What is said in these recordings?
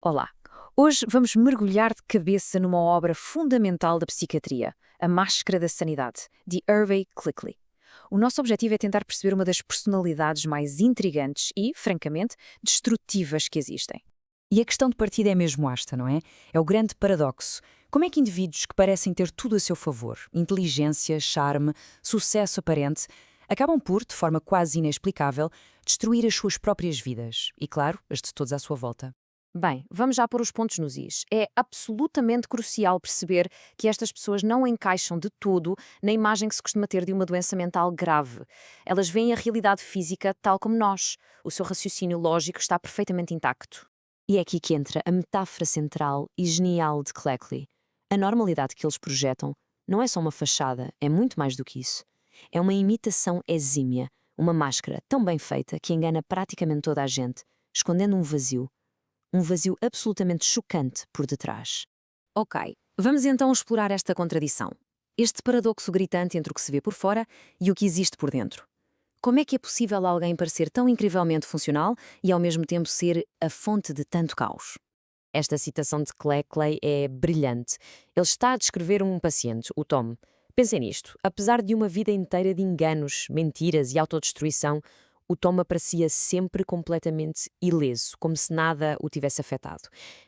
Olá! Hoje vamos mergulhar de cabeça numa obra fundamental da psiquiatria, A Máscara da Sanidade, de Hervey Clickley. O nosso objetivo é tentar perceber uma das personalidades mais intrigantes e, francamente, destrutivas que existem. E a questão de partida é mesmo esta, não é? É o grande paradoxo. Como é que indivíduos que parecem ter tudo a seu favor, inteligência, charme, sucesso aparente, acabam por, de forma quase inexplicável, destruir as suas próprias vidas e, claro, as de todos à sua volta? Bem, vamos já pôr os pontos nos is. É absolutamente crucial perceber que estas pessoas não encaixam de todo na imagem que se costuma ter de uma doença mental grave. Elas veem a realidade física tal como nós. O seu raciocínio lógico está perfeitamente intacto. E é aqui que entra a metáfora central e genial de Cleckley. A normalidade que eles projetam não é só uma fachada, é muito mais do que isso. É uma imitação exímia, uma máscara tão bem feita que engana praticamente toda a gente, escondendo um vazio absolutamente chocante por detrás. Ok, vamos então explorar esta contradição. Este paradoxo gritante entre o que se vê por fora e o que existe por dentro. Como é que é possível alguém parecer tão incrivelmente funcional e ao mesmo tempo ser a fonte de tanto caos? Esta citação de Cleckley é brilhante. Ele está a descrever um paciente, o Tom. Pensem nisto. Apesar de uma vida inteira de enganos, mentiras e autodestruição, o Tom aparecia sempre completamente ileso, como se nada o tivesse afetado.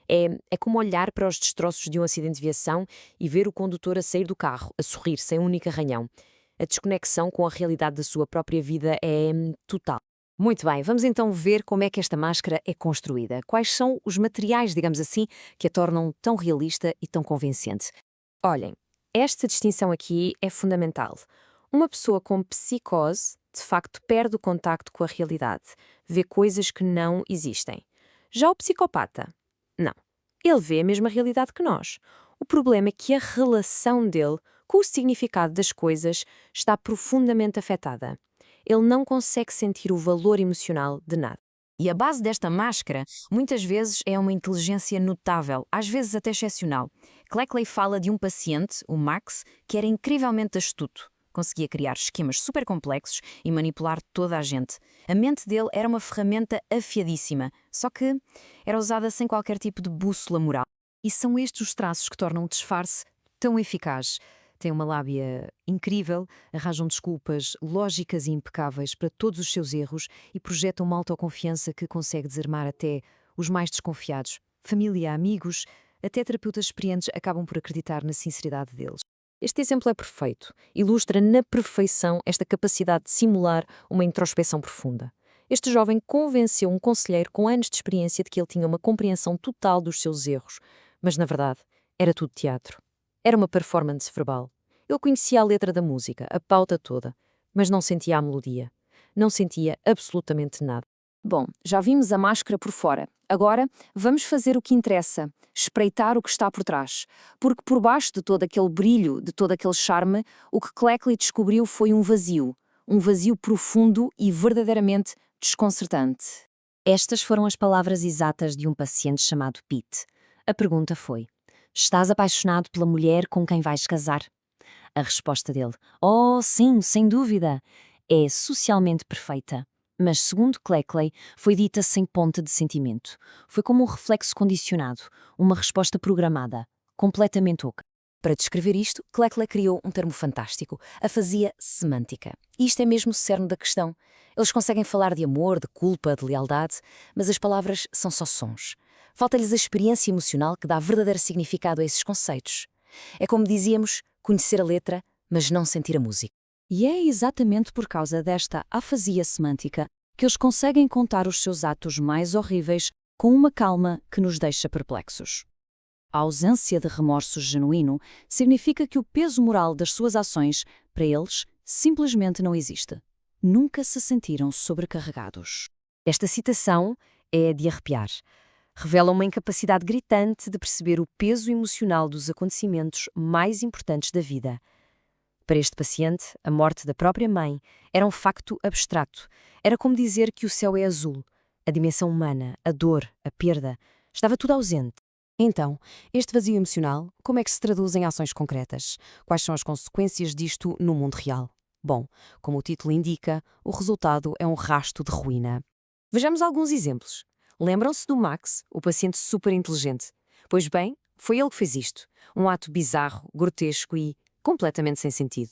É como olhar para os destroços de um acidente de viação e ver o condutor a sair do carro, a sorrir, sem um único arranhão. A desconexão com a realidade da sua própria vida é total. Muito bem, vamos então ver como é que esta máscara é construída. Quais são os materiais, digamos assim, que a tornam tão realista e tão convincente? Olhem, esta distinção aqui é fundamental. Uma pessoa com psicose, de facto, perde o contacto com a realidade, vê coisas que não existem. Já o psicopata, não. Ele vê a mesma realidade que nós. O problema é que a relação dele com o significado das coisas está profundamente afetada. Ele não consegue sentir o valor emocional de nada. E a base desta máscara, muitas vezes, é uma inteligência notável, às vezes até excepcional. Cleckley fala de um paciente, o Max, que era incrivelmente astuto. Conseguia criar esquemas super complexos e manipular toda a gente. A mente dele era uma ferramenta afiadíssima, só que era usada sem qualquer tipo de bússola moral. E são estes os traços que tornam o disfarce tão eficaz. Tem uma lábia incrível, arranjam desculpas lógicas e impecáveis para todos os seus erros e projetam uma autoconfiança que consegue desarmar até os mais desconfiados. Família, amigos, até terapeutas experientes acabam por acreditar na sinceridade deles. Este exemplo é perfeito. Ilustra na perfeição esta capacidade de simular uma introspecção profunda. Este jovem convenceu um conselheiro com anos de experiência de que ele tinha uma compreensão total dos seus erros, mas, na verdade, era tudo teatro. Era uma performance verbal. Ele conhecia a letra da música, a pauta toda, mas não sentia a melodia. Não sentia absolutamente nada. Bom, já vimos a máscara por fora. Agora, vamos fazer o que interessa, espreitar o que está por trás. Porque por baixo de todo aquele brilho, de todo aquele charme, o que Cleckley descobriu foi um vazio profundo e verdadeiramente desconcertante. Estas foram as palavras exatas de um paciente chamado Pete. A pergunta foi: estás apaixonado pela mulher com quem vais casar? A resposta dele: oh, sim, sem dúvida. É socialmente perfeita. Mas, segundo Cleckley, foi dita sem ponta de sentimento. Foi como um reflexo condicionado, uma resposta programada, completamente oca. Para descrever isto, Cleckley criou um termo fantástico, a afasia semântica. E isto é mesmo o cerne da questão. Eles conseguem falar de amor, de culpa, de lealdade, mas as palavras são só sons. Falta-lhes a experiência emocional que dá verdadeiro significado a esses conceitos. É como dizíamos, conhecer a letra, mas não sentir a música. E é exatamente por causa desta afasia semântica que eles conseguem contar os seus atos mais horríveis com uma calma que nos deixa perplexos. A ausência de remorso genuíno significa que o peso moral das suas ações, para eles, simplesmente não existe. Nunca se sentiram sobrecarregados. Esta citação é de arrepiar. Revela uma incapacidade gritante de perceber o peso emocional dos acontecimentos mais importantes da vida. Para este paciente, a morte da própria mãe era um facto abstrato. Era como dizer que o céu é azul. A dimensão humana, a dor, a perda, estava tudo ausente. Então, este vazio emocional, como é que se traduz em ações concretas? Quais são as consequências disto no mundo real? Bom, como o título indica, o resultado é um rasto de ruína. Vejamos alguns exemplos. Lembram-se do Max, o paciente super inteligente? Pois bem, foi ele que fez isto. Um ato bizarro, grotesco e completamente sem sentido.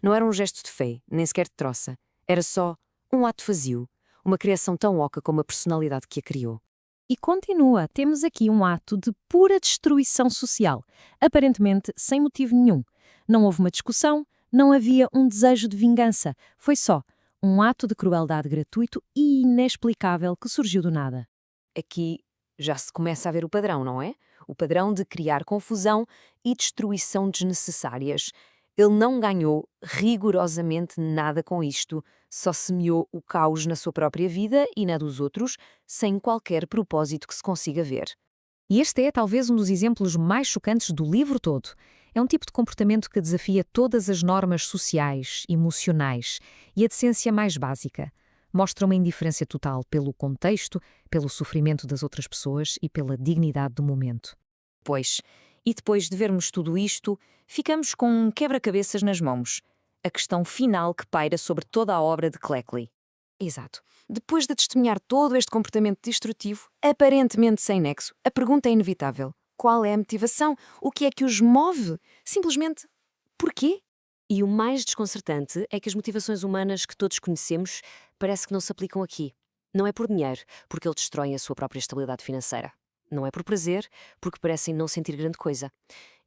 Não era um gesto de fé, nem sequer de troça. Era só um ato vazio. Uma criação tão oca como a personalidade que a criou. E continua, temos aqui um ato de pura destruição social, aparentemente sem motivo nenhum. Não houve uma discussão, não havia um desejo de vingança. Foi só um ato de crueldade gratuito e inexplicável que surgiu do nada. Aqui já se começa a ver o padrão, não é? O padrão de criar confusão e destruição desnecessárias. Ele não ganhou rigorosamente nada com isto, só semeou o caos na sua própria vida e na dos outros, sem qualquer propósito que se consiga ver. E este é talvez um dos exemplos mais chocantes do livro todo. É um tipo de comportamento que desafia todas as normas sociais, emocionais e a decência mais básica. Mostra uma indiferença total pelo contexto, pelo sofrimento das outras pessoas e pela dignidade do momento. Pois, e depois de vermos tudo isto, ficamos com um quebra-cabeças nas mãos. A questão final que paira sobre toda a obra de Cleckley. Exato. Depois de testemunhar todo este comportamento destrutivo, aparentemente sem nexo, a pergunta é inevitável. Qual é a motivação? O que é que os move? Simplesmente, porquê? E o mais desconcertante é que as motivações humanas que todos conhecemos parece que não se aplicam aqui. Não é por dinheiro, porque ele destrói a sua própria estabilidade financeira. Não é por prazer, porque parecem não sentir grande coisa.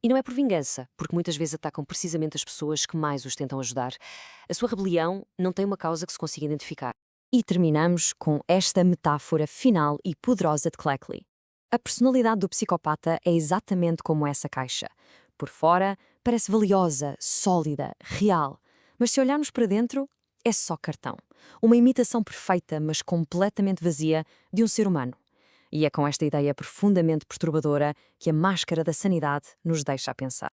E não é por vingança, porque muitas vezes atacam precisamente as pessoas que mais os tentam ajudar. A sua rebelião não tem uma causa que se consiga identificar. E terminamos com esta metáfora final e poderosa de Cleckley. A personalidade do psicopata é exatamente como essa caixa. Por fora, parece valiosa, sólida, real. Mas se olharmos para dentro, é só cartão. Uma imitação perfeita, mas completamente vazia, de um ser humano. E é com esta ideia profundamente perturbadora que a máscara da sanidade nos deixa a pensar.